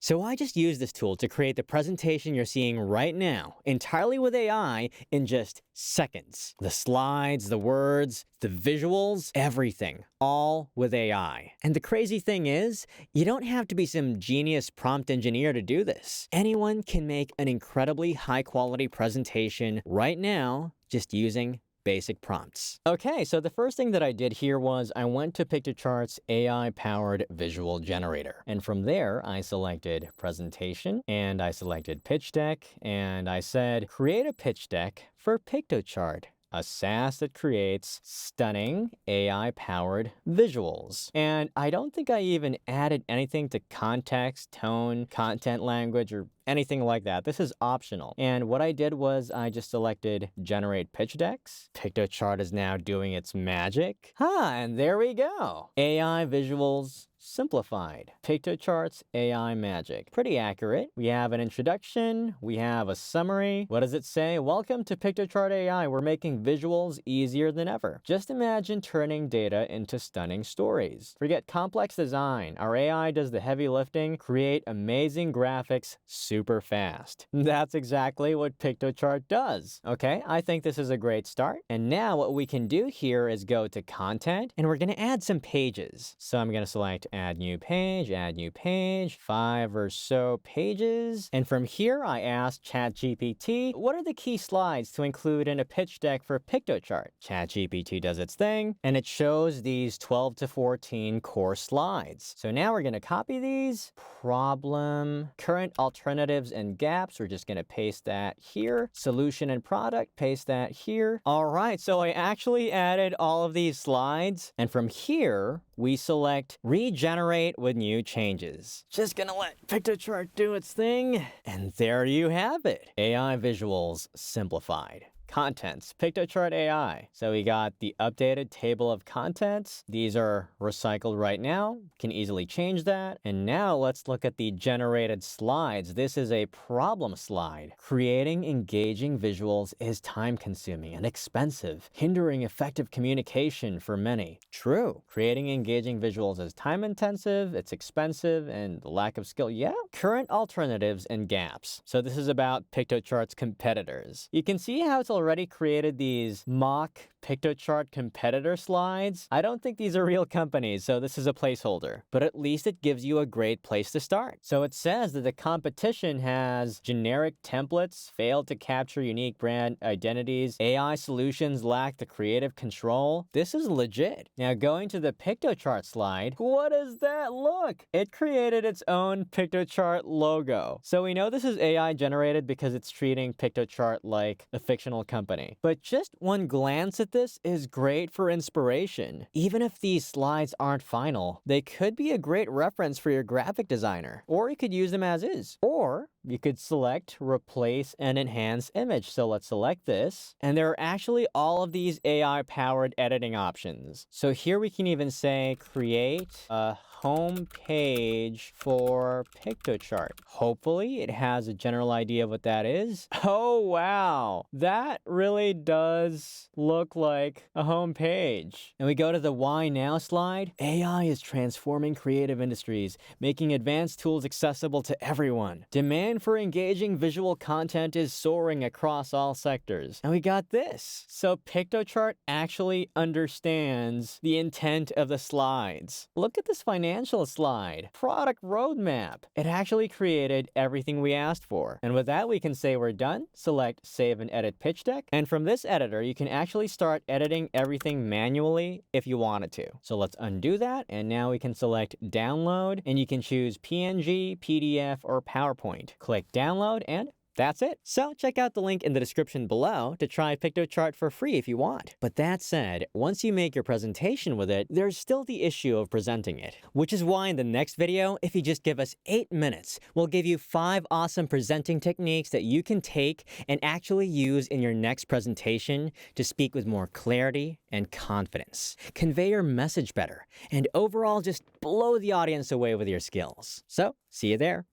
So I just used this tool to create the presentation you're seeing right now, entirely with AI in just seconds. The slides, the words, the visuals, everything, all with AI. And the crazy thing is, you don't have to be some genius prompt engineer to do this. Anyone can make an incredibly high-quality presentation right now just using basic prompts. Okay, so the first thing that I did here was I went to Piktochart's AI-powered visual generator. And from there, I selected presentation, and I selected pitch deck, and I said, create a pitch deck for Piktochart, a SaaS that creates stunning AI-powered visuals. And I don't think I even added anything to context, tone, content language, or anything like that. This is optional. And what I did was I just selected generate pitch decks. Piktochart is now doing its magic. And there we go. AI visuals simplified. Piktochart's AI magic. Pretty accurate. We have an introduction. We have a summary. What does it say? Welcome to Piktochart AI. We're making visuals easier than ever. Just imagine turning data into stunning stories. Forget complex design. Our AI does the heavy lifting. Create amazing graphics super fast. That's exactly what Piktochart does. Okay, I think this is a great start. And now what we can do here is go to content, and we're going to add some pages. So I'm going to select add new page, 5 or so pages. And from here, I asked ChatGPT, what are the key slides to include in a pitch deck for Piktochart? ChatGPT does its thing, and it shows these 12 to 14 core slides. So now we're going to copy these. Problem, current alternatives and gaps. We're just going to paste that here. Solution and product, paste that here. All right, so I actually added all of these slides. And from here, we select regenerate with new changes. Just gonna let Piktochart do its thing. And there you have it. AI visuals simplified. Contents, Piktochart AI. So we got the updated table of contents. These are recycled right now. Can easily change that. And now let's look at the generated slides. This is a problem slide. Creating engaging visuals is time-consuming and expensive, hindering effective communication for many. True. Creating engaging visuals is time-intensive, it's expensive, and the lack of skill. Yeah. Current alternatives and gaps. So this is about Piktochart's competitors. You can see how it's already created these mock Piktochart competitor slides. I don't think these are real companies, so this is a placeholder. But at least it gives you a great place to start. So it says that the competition has generic templates, failed to capture unique brand identities, AI solutions lack the creative control. This is legit. Now going to the Piktochart slide, what does that look? It created its own Piktochart logo. So we know this is AI generated because it's treating Piktochart like a fictional company. But just one glance at this is great for inspiration. Even if these slides aren't final, they could be a great reference for your graphic designer. Or you could use them as is. Or you could select replace and enhance image. So let's select this. And there are actually all of these AI-powered editing options. So here we can even say create a home page for Piktochart. Hopefully it has a general idea of what that is. Oh, wow. That really does look like a home page. And we go to the Why Now slide. AI is transforming creative industries, making advanced tools accessible to everyone. Demand for engaging visual content is soaring across all sectors. And we got this. So Piktochart actually understands the intent of the slides. Look at this financial slide. Product roadmap. It actually created everything we asked for. And with that, we can say we're done. Select Save and Edit Pitch Deck. And from this editor, you can actually start editing everything manually if you wanted to. So let's undo that. And now we can select Download. And you can choose PNG, PDF, or PowerPoint. Click Download and that's it. So check out the link in the description below to try Piktochart for free if you want. But that said, once you make your presentation with it, there's still the issue of presenting it. Which is why in the next video, if you just give us 8 minutes, we'll give you 5 awesome presenting techniques that you can take and actually use in your next presentation to speak with more clarity and confidence, convey your message better, and overall just blow the audience away with your skills. So see you there.